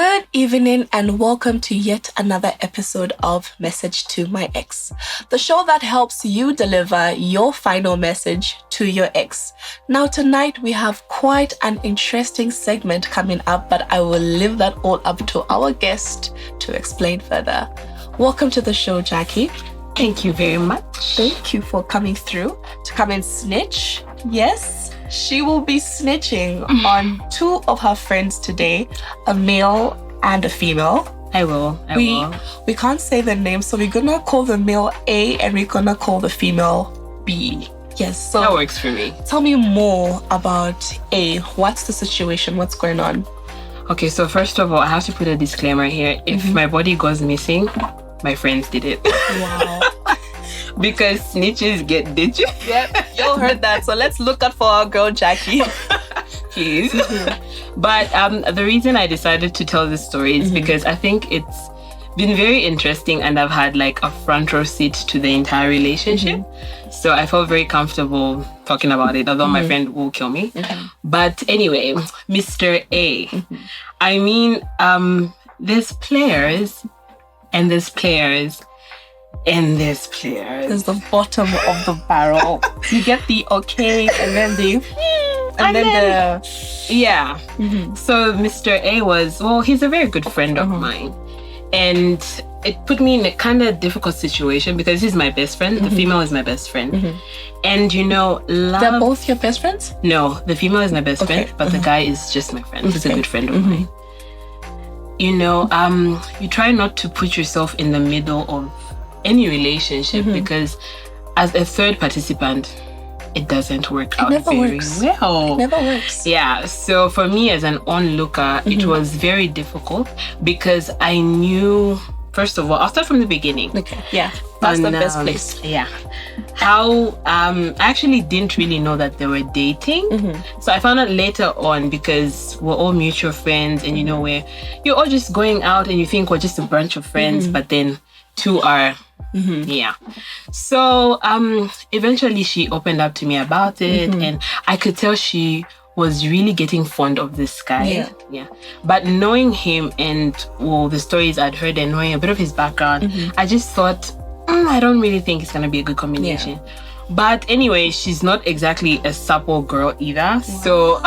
Good evening and welcome to yet another episode of Message to My Ex, the show that helps you deliver your final message to your ex. Now tonight we have quite an interesting segment coming up, but I will leave that all up to our guest to explain further. Welcome to the show, Jackie. Thank you very much. Thank you for coming through to come and snitch. Yes, she will be snitching on two of her friends today, a male and a female. I will. We can't say the name, so we're gonna call the male A and we're gonna call the female B. Yes, so that works for me. Tell me more about A. What's the situation? What's going on? Okay, so first of all, I have to put a disclaimer here. If my body goes missing, my friends did it. Wow. Because snitches get ditched. Yep, you all heard that. So let's look out for our girl Jackie. Please. But the reason I decided to tell this story is because I think it's been very interesting and I've had like a front row seat to the entire relationship. So I felt very comfortable talking about it, although my friend will kill me. But anyway, Mr. A. I mean, there's players and there's players. And there's players. There's the bottom of the barrel. You get the okay, and then the... and then the... Yeah. So Mr. A was... Well, he's a very good friend of mine. And it put me in a kind of difficult situation because he's my best friend. The female is my best friend. And you know, love... They're both your best friends? No, the female is my best friend, but the guy is just my friend. He's a good friend of mine. You know, you try not to put yourself in the middle of any relationship because as a third participant it doesn't work out very well. It never works. Yeah, so for me as an onlooker it was very difficult because I knew, first of all, I'll start from the beginning. Okay, yeah, that's the best place. Yeah, how I actually didn't really know that they were dating. So I found out later on because we're all mutual friends and you know where you're all just going out and you think we're just a bunch of friends, but then two are yeah. So eventually she opened up to me about it and I could tell she was really getting fond of this guy. Yeah. But knowing him and the stories I'd heard and knowing a bit of his background, I just thought, I don't really think it's gonna be a good combination. But anyway, she's not exactly a supple girl either. So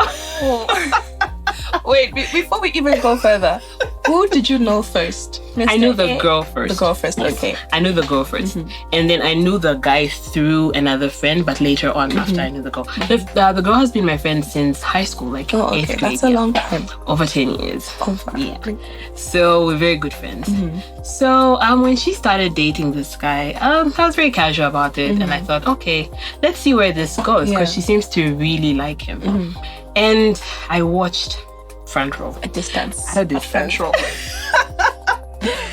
wait, before we even go further, who did you know first? Mr. I knew the girl first. The girl first, okay. I knew the girl first. And then I knew the guy through another friend, but later on after I knew the girl. The girl has been my friend since high school, like 8th grade. That's a long time. Over 10 years. Yeah. So we're very good friends. So when she started dating this guy, I was very casual about it. And I thought, okay, let's see where this goes because she seems to really like him. And I watched front row. At distance. Front row.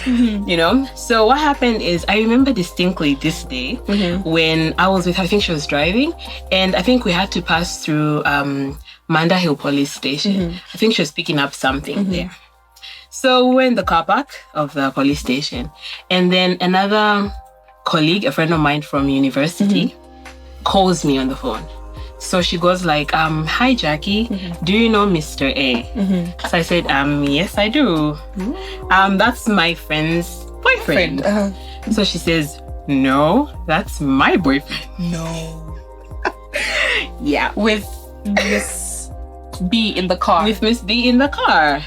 You know, so what happened is I remember distinctly this day when I was with her. I think she was driving and I think we had to pass through Manda Hill police station. I think she was picking up something there. So we were in the car park of the police station and then another colleague, a friend of mine from university, calls me on the phone. So she goes like, hi Jackie, do you know Mr. A? So I said, yes I do. That's my friend's boyfriend. So she says, no, that's my boyfriend. No. Yeah. With Miss B in the car. With Miss B in the car.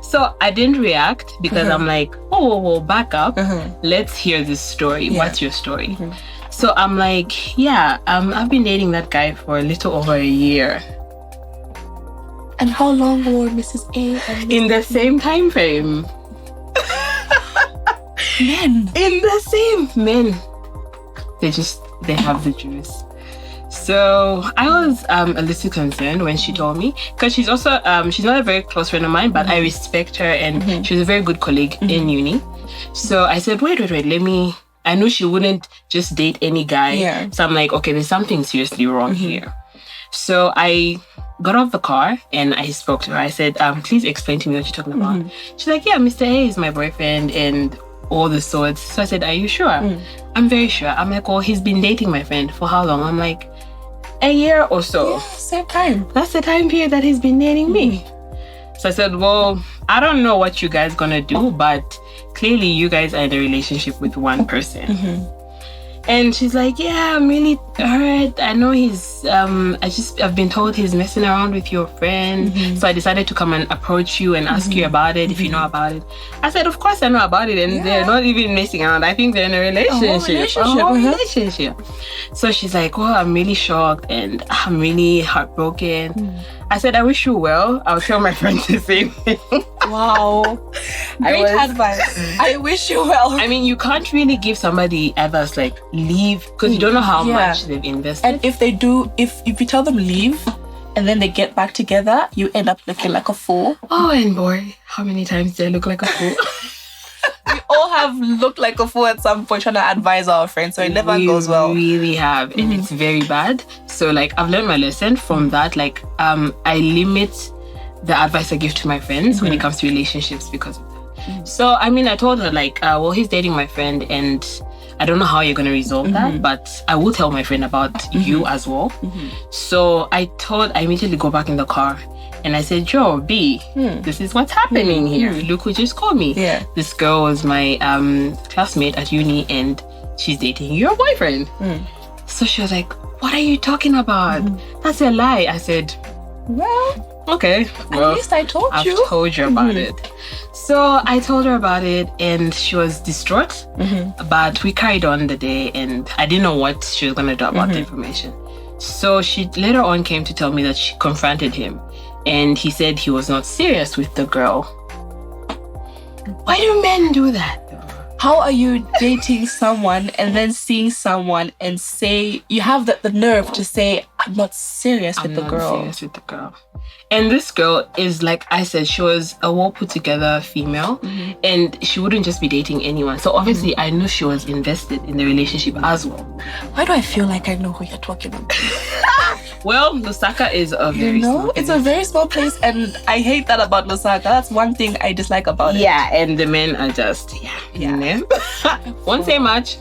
So I didn't react because I'm like, whoa, back up. Let's hear this story. What's your story? So I'm like, yeah, I've been dating that guy for a little over a year. And how long were Mrs. A and in the same time frame? Men. In the same men. They have the juice. So I was a little concerned when she told me because she's also she's not a very close friend of mine, but I respect her and she's a very good colleague in uni. So I said, wait, I knew she wouldn't just date any guy. So I'm like, okay, there's something seriously wrong here. So I got off the car and I spoke to her. I said, please explain to me what you're talking about. She's like, yeah, Mr. A is my boyfriend and all the sorts. So I said, are you sure? I'm very sure. I'm like, well, he's been dating my friend for how long? I'm like, a year or so. Yeah, same time. That's the time period that he's been dating me. So I said, well, I don't know what you guys gonna do, but clearly you guys are in a relationship with one person. And she's like, yeah, I'm really hurt. I know he's, I've been told he's messing around with your friend. So I decided to come and approach you and ask you about it, if you know about it. I said, of course I know about it. And they're not even messing around. I think they're in a relationship. A whole relationship. So she's like, oh, I'm really shocked and I'm really heartbroken. I said, I wish you well. I'll tell my friends the same thing. Wow. Great advice. I wish you well. I mean, you can't really give somebody advice like leave because you don't know how much they've invested. And if they do, if you tell them leave and then they get back together, you end up looking like a fool. Oh, and boy, how many times did I look like a fool? We all have looked like a fool at some point trying to advise our friends, so it never goes well. We really have, and it's very bad. So like I've learned my lesson from that. Like I limit the advice I give to my friends when it comes to relationships because of that. So I mean, I told her like, well, he's dating my friend, and I don't know how you're gonna resolve that, but I will tell my friend about you as well. So I immediately go back in the car. And I said, Joe, B, this is what's happening here. Look who just called me. This girl was my classmate at uni and she's dating your boyfriend. So she was like, what are you talking about? That's a lie. I said, well, okay. Well, at least I told you. I've told you about it. So I told her about it and she was distraught. But we carried on the day and I didn't know what she was going to do about the information. So she later on came to tell me that she confronted him. And he said he was not serious with the girl. Why do men do that? How are you dating someone and then seeing someone and say, you have the nerve to say, I'm not serious with the girl. And this girl is, like I said, she was a well put together female and she wouldn't just be dating anyone. So obviously I knew she was invested in the relationship as well. Why do I feel like I know who you're talking about? Well, Lusaka is a very small place. It's a very small place and I hate that about Lusaka. That's one thing I dislike about it. Yeah, and the men are just, won't say much.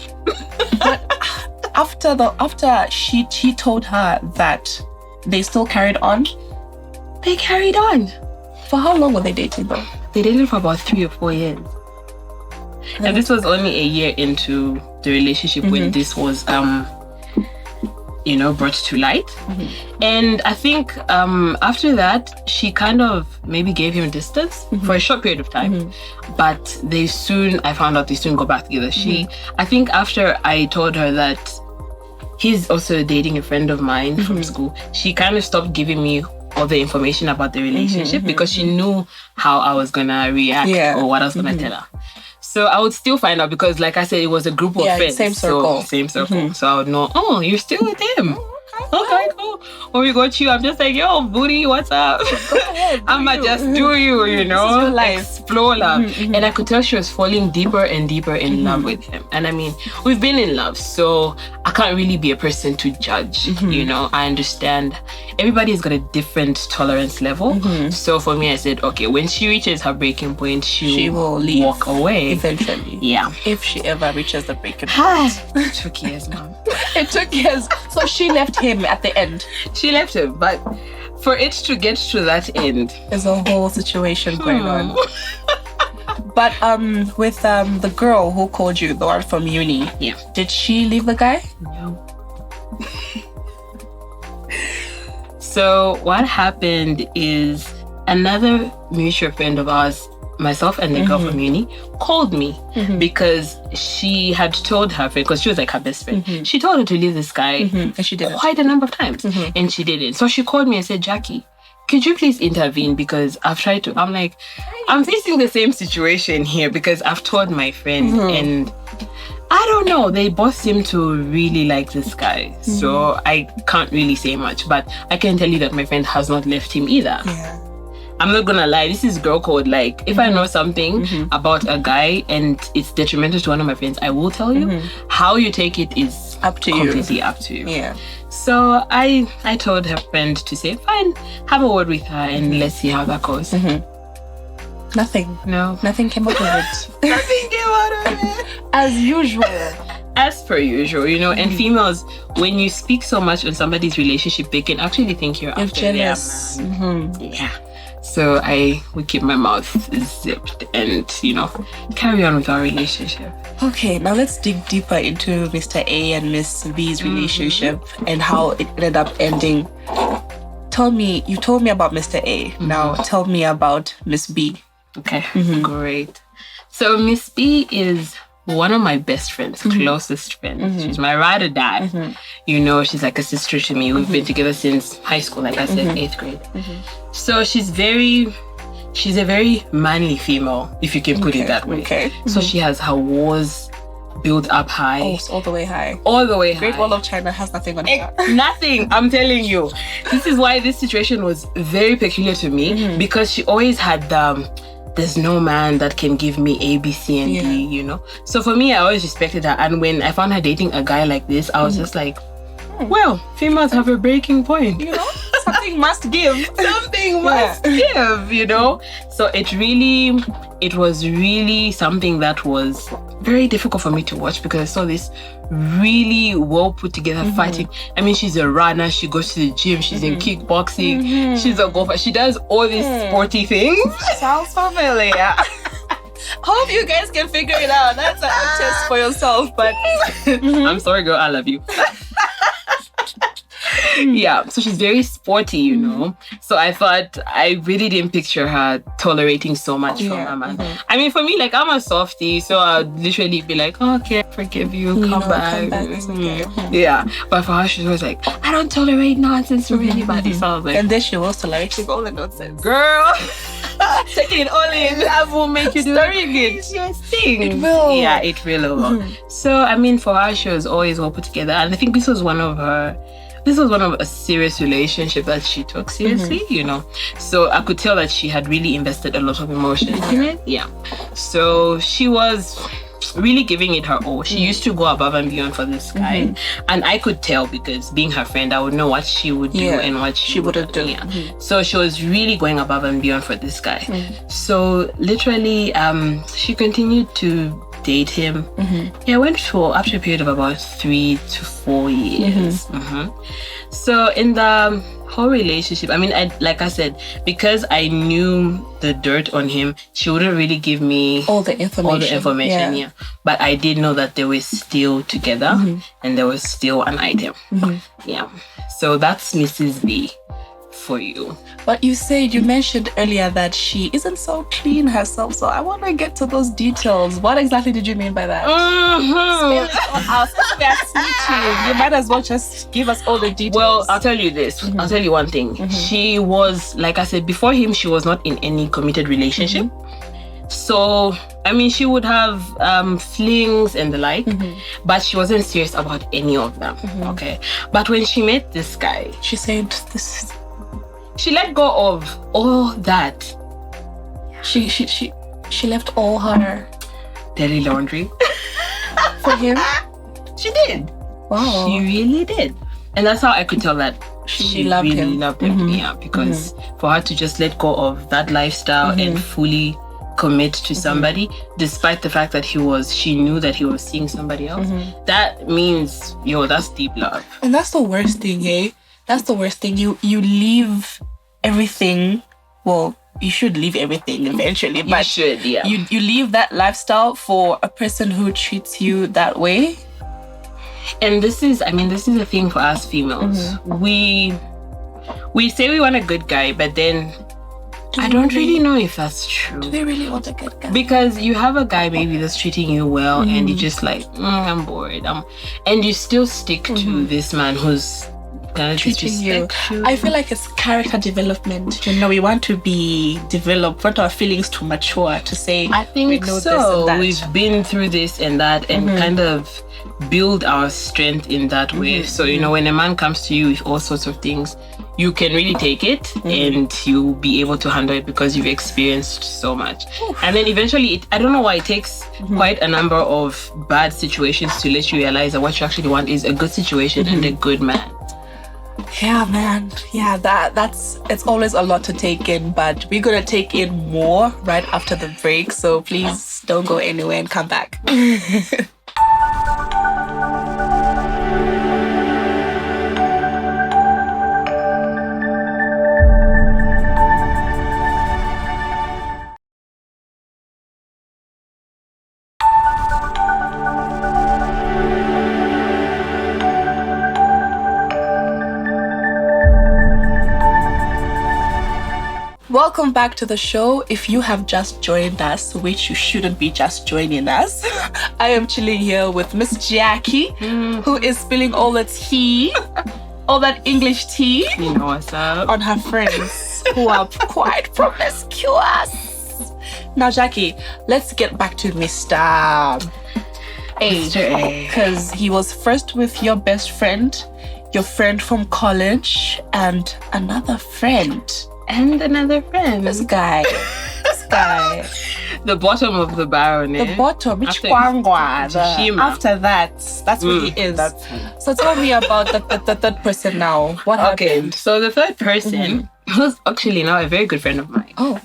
But after she told her that they still carried on. They carried on. For how long were they dating though? They dated for about 3 or 4 years. And this was only a year into the relationship when this was brought to light. And I think after that she kind of maybe gave him distance for a short period of time, but I found out they soon got back together. I think after I told her that he's also dating a friend of mine from school, she kind of stopped giving me all the information about the relationship because she knew how I was gonna react or what I was gonna tell her. So I would still find out because, like I said, it was a group of friends. Same circle. So I would know, oh, you're still with him. Okay, cool. When we got you, I'm just like, yo, booty, what's up? Go ahead, I'ma just do you, explore love. And I could tell she was falling deeper and deeper in love with him. And I mean, we've been in love, so I can't really be a person to judge. I understand everybody's got a different tolerance level. So for me, I said, okay, when she reaches her breaking point, she will leave, walk away eventually. Yeah, if she ever reaches the breaking point. It took years, Mom. It took years. So she left him at the end. She left him, but for it to get to that end, there's a whole situation going on. But with the girl who called you, the one from uni, did she leave the guy? No. So what happened is another mutual friend of ours, myself and the girl from uni, called me because she had told her friend, because she was like her best friend, she told her to leave this guy and she did quite a number of times and she didn't. So she called me and said, Jackie, could you please intervene because I'm like, I'm facing the same situation here because I've told my friend and I don't know, they both seem to really like this guy. So I can't really say much, but I can tell you that my friend has not left him either. I'm not gonna lie, this is girl code. Like, if I know something about a guy and it's detrimental to one of my friends, I will tell you. How you take it is completely up to you. Yeah. So I told her friend to say, fine, have a word with her and let's see how that goes. Nothing. No. Nothing came out of it. Nothing came out of it. As usual. As per usual, and females, when you speak so much on somebody's relationship, they can actually think you're after jealous. them. Yeah. So I would keep my mouth zipped and, carry on with our relationship. Okay, now let's dig deeper into Mr. A and Miss B's relationship and how it ended up ending. You told me about Mr. A. Now tell me about Miss B. Okay, great. So Miss B is one of my best friends, closest friends. She's my ride or die. She's like a sister to me. We've been together since high school, like I said, 8th grade. So she's a very manly female, if you can put it that way. Okay. So she has her walls built up high. Oh, it's all the way high. All the way high. Great Wall of China has nothing on it. Nothing, I'm telling you. This is why this situation was very peculiar to me, because she always had there's no man that can give me A, B, C, and D, So for me, I always respected her. And when I found her dating a guy like this, I was just like, well, females have a breaking point. Something must give. Something must give, So it was really something that was very difficult for me to watch, because I saw this really well put together fighting. I mean, she's a runner, she goes to the gym, she's in kickboxing, she's a golfer, she does all these sporty things. Sounds familiar. Hope you guys can figure it out. That's a test for yourself, but I'm sorry, girl, I love you. Yeah, so she's very sporty, So I thought, I really didn't picture her tolerating so much from her man. I mean, for me, like, I'm a softie, so I'd literally be like, okay, I forgive you, come back. Okay. Yeah, but for her, she was like, I don't tolerate nonsense from anybody. So I was like, and then she was tolerating all the nonsense. Girl, taking it all in, that will make you do the craziest thing. It will. Yeah, it will. So, I mean, for her, she was always well put together. And I think this was one of a serious relationship that she took seriously, So I could tell that she had really invested a lot of emotion in it. Yeah. So she was really giving it her all. She used to go above and beyond for this guy. And I could tell, because being her friend, I would know what she would do and what she wouldn't do. Yeah. So she was really going above and beyond for this guy. So literally, she continued to date him. Yeah, I went for after a period of about 3 to 4 years. So in the whole relationship, I mean, like I said, because I knew the dirt on him, she wouldn't really give me all the information. Yeah. But I did know that they were still together and there was still an item. Yeah. So that's Mrs. B for you. But you mentioned earlier that she isn't so clean herself, so I want to get to those details. What exactly did you mean by that? Spill it all out. Since we are snitching, you might as well just give us all the details. Well, I'll tell you this. I'll tell you one thing. She was, like I said, before him, she was not in any committed relationship. So, I mean, she would have flings and the like, but she wasn't serious about any of them. Okay. But when she met this guy, she said, she let go of all that. She left all her dirty laundry for him. She did. Wow. She really did. And that's how I could tell that she loved really him. loved him. Yeah, because for her to just let go of that lifestyle and fully commit to somebody, despite the fact that she knew that he was seeing somebody else, that means, that's deep love. And that's the worst thing, hey? That's the worst thing. You leave everything. Well, you should leave everything eventually, but you should, yeah. You leave that lifestyle for a person who treats you that way. And this is a thing for us females. We say we want a good guy, but then I don't really know if that's true. Do they really want a good guy? Because you have a guy maybe that's treating you well, and you're just like, I'm bored. And you still stick to this man who's gonna treating you. I feel like it's character development. We want to be developed, want our feelings to mature, to say, I think we know so. This and that. We've been through this and that, and kind of build our strength in that way. So, when a man comes to you with all sorts of things, you can really take it and you'll be able to handle it because you've experienced so much. And then eventually, I don't know why it takes quite a number of bad situations to let you realize that what you actually want is a good situation and a good man. Yeah, man. Yeah, it's always a lot to take in, but we're gonna take in more right after the break. So please don't go anywhere and come back. Welcome back to the show. If you have just joined us, which you shouldn't be just joining us, I am chilling here with Miss Jackie, who is spilling all the tea, all that English tea, You know what's up? on her friends who are quite promiscuous. Now, Jackie, let's get back to Mr. Mr. A. Because he was first with your best friend, your friend from college, and another friend. And another friend. This guy. The bottom of the barrel. The bottom, After- Shima. After that, that's what he is. That's him. So tell me about the third person now. What happened? So the third person was actually now a very good friend of mine. Oh.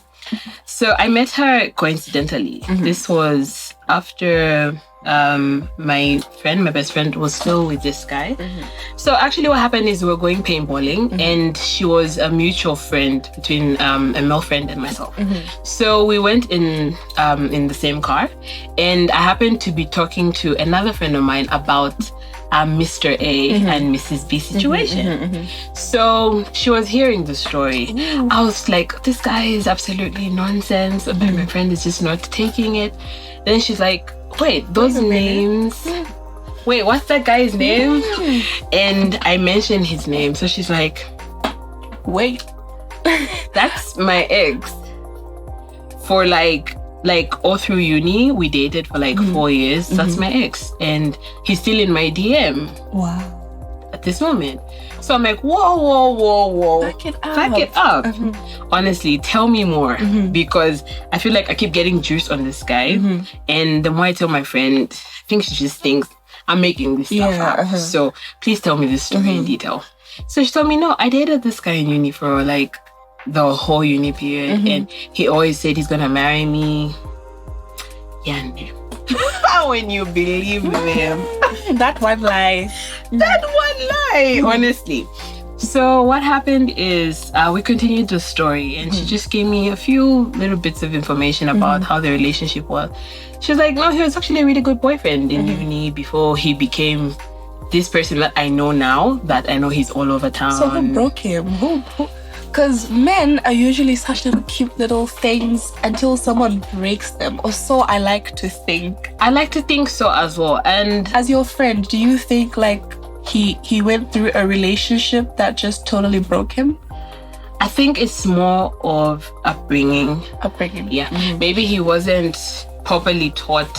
So I met her coincidentally. This was after my best friend was still with this guy. So actually what happened is we were going paintballing and she was a mutual friend between a male friend and myself. So we went in the same car and I happened to be talking to another friend of mine about Mr. A and Mrs. B situation. So she was hearing the story. I was like, this guy is absolutely nonsense. But my friend is just not taking it. Then she's like, wait, those names. Wait, what's that guy's name? And I mentioned his name. So she's like, Wait. that's my ex. For like all through uni, we dated for like 4 years. That's my ex. And he's still in my DM Wow. at this moment. So I'm like, whoa. Back it up. Back it up. Honestly, tell me more. Because I feel like I keep getting juice on this guy. And the more I tell my friend, I think she just thinks I'm making this stuff up. So please tell me this story in detail. So she told me, no, I dated this guy in uni for like the whole uni period. And he always said he's gonna marry me. Yeah, when you believe him. That one lie. That one lie, honestly. So what happened is we continued the story and she just gave me a few little bits of information about how the relationship was. She was like, no, he was actually a really good boyfriend in uni before he became this person that I know now, that I know he's all over town. So who broke him? Who? Because men are usually such little cute little things until someone breaks them. Or so I like to think. I like to think so as well. And As your friend, do you think like he went through a relationship that just totally broke him? I think it's more of upbringing. Yeah. Maybe he wasn't properly taught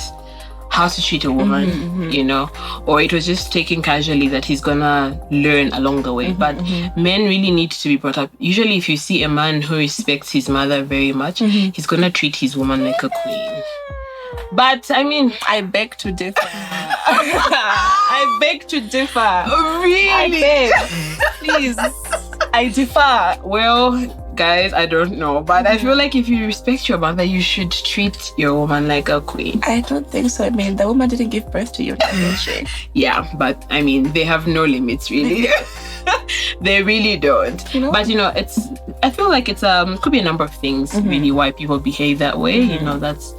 how to treat a woman, you know, or it was just taken casually that he's gonna learn along the way. But men really need to be brought up. Usually if you see a man who respects his mother very much, he's gonna treat his woman like a queen. But I mean, I beg to differ. I beg to differ. really? I beg. Please. I differ. Well, guys, I don't know, but I feel like if you respect your mother, you should treat your woman like a queen. I don't think so. I mean, the woman didn't give birth to you, did she? Yeah, but I mean, they have no limits, really. They really don't. You know? But you know, I feel like it's could be a number of things really why people behave that way. You know, that's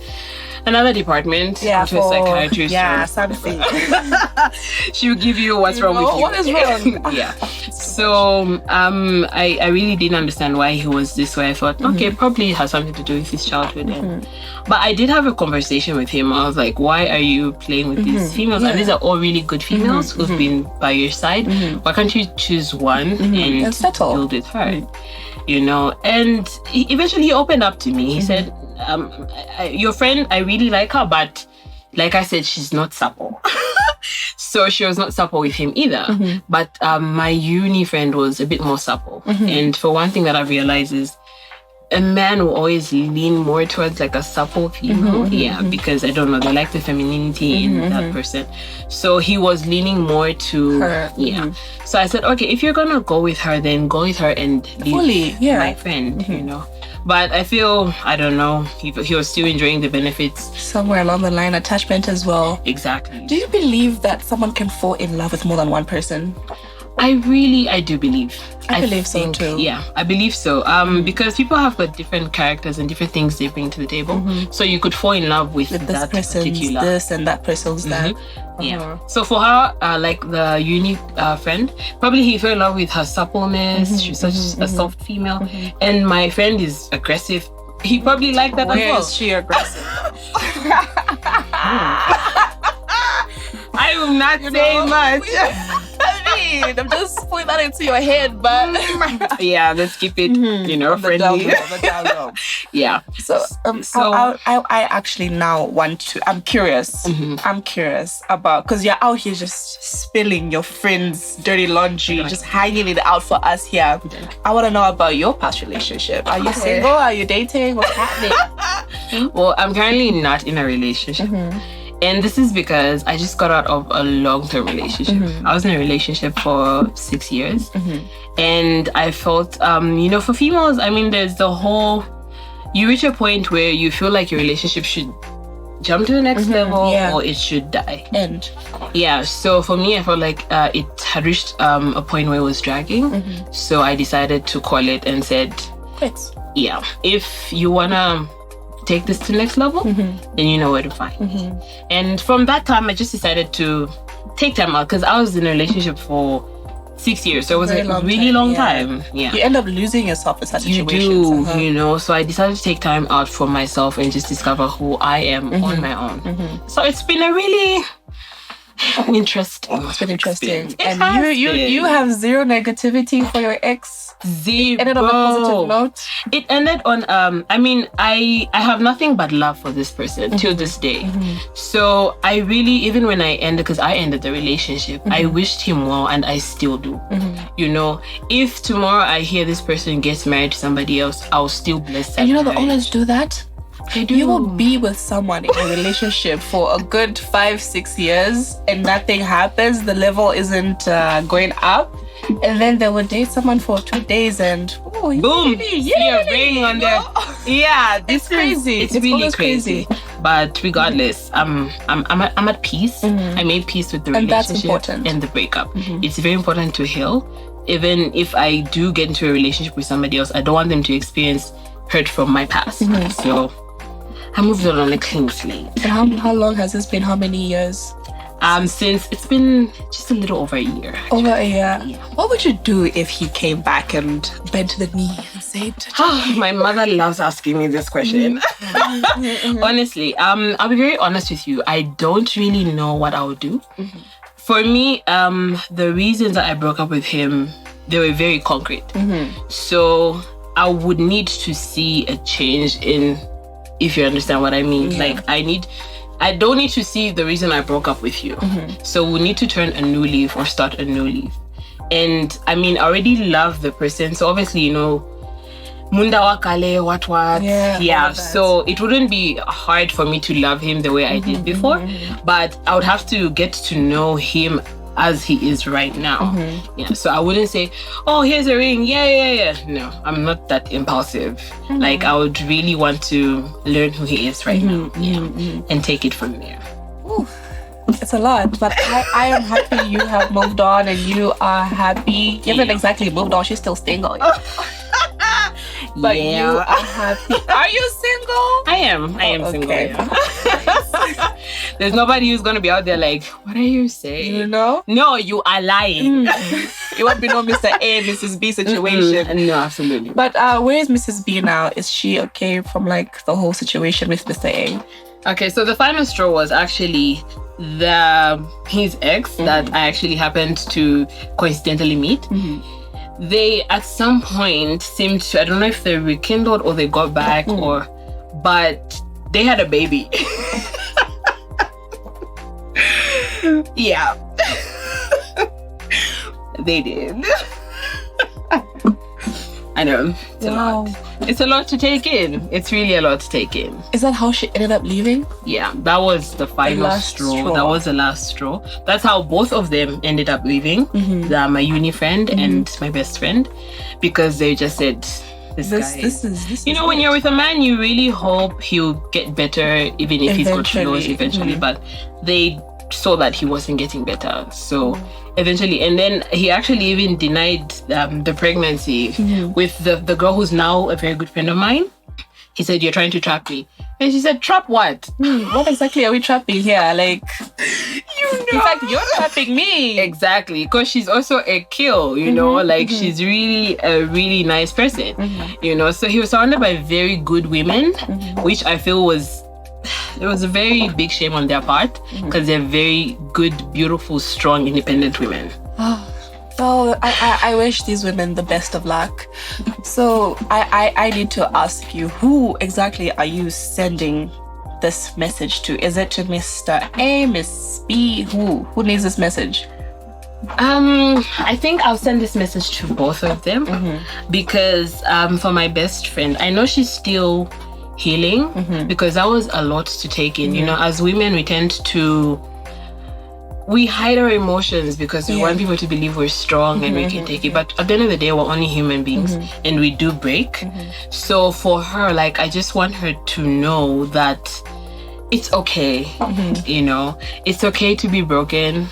another department. Yeah, to a psychiatrist. Yeah, or- something. She'll give you what's wrong with you. What is wrong? Yeah. So I really didn't understand why he was this way. I thought, okay, probably it has something to do with his childhood. But I did have a conversation with him. I was like, why are you playing with these females? And these are all really good females who've been by your side. Why can't you choose one and settle. build with her? You know, and eventually he opened up to me. He said, your friend, I really like her, but like I said, she's not supple. So she was not supple with him either. But my uni friend was a bit more supple. And for one thing that I realized is a man will always lean more towards like a supple female. Because I don't know, they like the femininity in that person. So he was leaning more to her. So I said, okay, if you're gonna go with her, then go with her and leave Fully, yeah. my friend, you know. But I feel, I don't know, he was still enjoying the benefits. Somewhere along the line, attachment as well. Exactly. Do you believe that someone can fall in love with more than one person? I do believe. I believe so too. Yeah, I believe so. Because people have got different characters and different things they bring to the table. So you could fall in love with this that person's particular this and that person's that. Yeah. So for her, like the uni friend, probably he fell in love with her suppleness. She's such a soft female, and my friend is aggressive. He probably liked that as well. Where is she aggressive? I will not say much. I mean, I'm just putting that into your head, but yeah, let's keep it, friendly. Yeah. So, I actually now want to. I'm curious. I'm curious about, because you're out here just spilling your friends' dirty laundry, just hanging it out for us here. I want to know about your past relationship. Are you single? Are you dating? What's happening? Well, I'm currently not in a relationship. And this is because I just got out of a long-term relationship. I was in a relationship for 6 years. And I felt, for females, I mean, there's the whole, you reach a point where you feel like your relationship should jump to the next level or it should die. End. Yeah, so for me, I felt like it had reached a point where it was dragging. So I decided to call it and said, quits. Yeah, if you want to take this to the next level, then you know where to find. And from that time, I just decided to take time out because I was in a relationship for 6 years. So it was a really long time. Yeah. You end up losing yourself in such situations. You do, So I decided to take time out for myself and just discover who I am on my own. So it's been a really interesting. It's been interesting. And you have zero negativity for your ex? Zero. Ended on a positive note? It ended on, I have nothing but love for this person till this day. So I really, even when I ended, because I ended the relationship, I wished him well and I still do. If tomorrow I hear this person gets married to somebody else, I'll still bless that. And the owners do that? They do. You will be with someone in a relationship for a good 5-6 years and nothing happens, the level isn't going up, and then they will date someone for 2 days and boom, see a ring on there. Yeah, it's crazy. It's really crazy. But regardless, I'm at peace. I made peace with the relationship and the breakup. It's very important to heal. Even if I do get into a relationship with somebody else, I don't want them to experience hurt from my past. So I moved on a clean slate. And how long has this been? How many years? Since it's been just a little over a year. Over a year? Yeah. What would you do if he came back and bent the knee and said, my mother loves asking me this question. Honestly, I'll be very honest with you. I don't really know what I would do. For me, the reasons that I broke up with him, they were very concrete. So I would need to see a change in, if you understand what I mean. Like I don't need to see the reason I broke up with you. So we need to turn a new leaf or start a new leaf. And I mean, I already love the person. So obviously, Munda wakale, what. Yeah. So it wouldn't be hard for me to love him the way I did before. But I would have to get to know him as he is right now. Yeah. So I wouldn't say, oh, here's a ring. Yeah. No, I'm not that impulsive. Like I would really want to learn who he is right now. And take it from there. Ooh, it's a lot, but I am happy you have moved on and you are happy. You haven't exactly moved on. She's still single. But you are happy. Are you single? I am single. Yeah. There's nobody who's gonna be out there like, what are you saying? No, you are lying. It won't be no Mr. A, Mrs. B situation. No, absolutely. But where is Mrs. B now? Is she okay from like the whole situation with Mr. A? Okay, so the final straw was actually his ex that I actually happened to coincidentally meet. They at some point seemed to, I don't know if they rekindled or they got back but they had a baby. Yeah. They did. I know. It's a lot. It's a lot to take in. It's really a lot to take in. Is that how she ended up leaving? Yeah, that was the final straw. That was the last straw. That's how both of them ended up leaving. My uni friend and my best friend, because they just said, this guy. This is when you're with a man, you really hope he'll get better, even if he's got flaws eventually. But they saw that he wasn't getting better. So eventually, and then he actually even denied the pregnancy with the girl who's now a very good friend of mine. He said, "You're trying to trap me." And she said, "Trap what? What exactly are we trapping here? Like, in fact, you're trapping me." Exactly, because she's also a kill, you know, like she's really a really nice person, you know. So he was surrounded by very good women, which I feel it was a very big shame on their part, because they're very good, beautiful, strong, independent women. So I wish these women the best of luck. So I need to ask you, who exactly are you sending this message to? Is it to Mr. A, Miss B? Who needs this message? I think I'll send this message to both of them, because for my best friend, I know she's still healing, because that was a lot to take in. You know, as women, we hide our emotions because we want people to believe we're strong and we can take it. But at the end of the day, we're only human beings and we do break. So for her, like, I just want her to know that it's okay. You know, it's okay to be broken,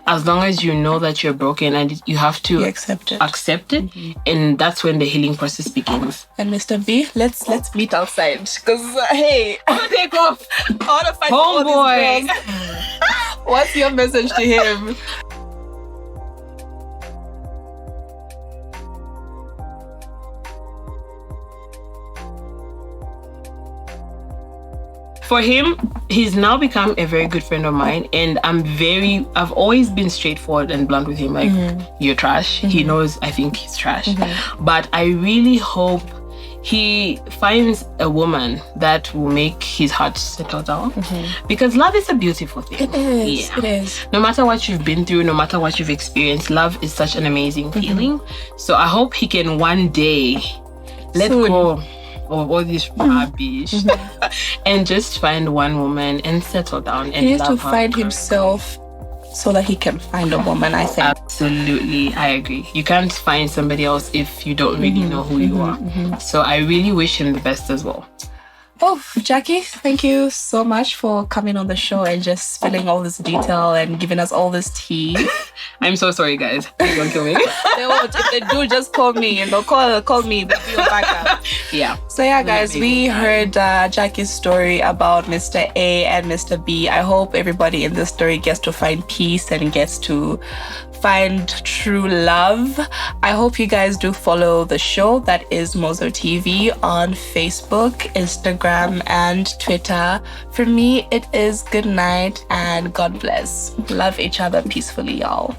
as long as you know that you're broken, and you have to accept it. And that's when the healing process begins. And Mr. B, let's meet outside, because hey, I'm gonna take off. I want to find all these girls. What's your message to him? For him, he's now become a very good friend of mine, and I've always been straightforward and blunt with him. Like, you're trash. He knows I think he's trash. But I really hope he finds a woman that will make his heart settle down, because love is a beautiful thing. It is. No matter what you've been through, no matter what you've experienced, love is such an amazing feeling. So I hope he can one day let go of all this rubbish and just find one woman and settle down. And he needs to find himself so that he can find a woman, I think. Absolutely, I agree. You can't find somebody else if you don't really know who you are. So I really wish him the best as well. Oh, Jackie, thank you so much for coming on the show and just spilling all this detail and giving us all this tea. I'm so sorry, guys. Please don't kill me. They won't. If they do, just call me. You know, call me. They'll be your backup. Yeah. So yeah, guys, we heard Jackie's story about Mr. A and Mr. B. I hope everybody in this story gets to find peace and gets to find true love. I hope you guys do follow the show, that is Mozo TV, on Facebook, Instagram, and Twitter. For me, it is good night and God bless. Love each other peacefully, y'all.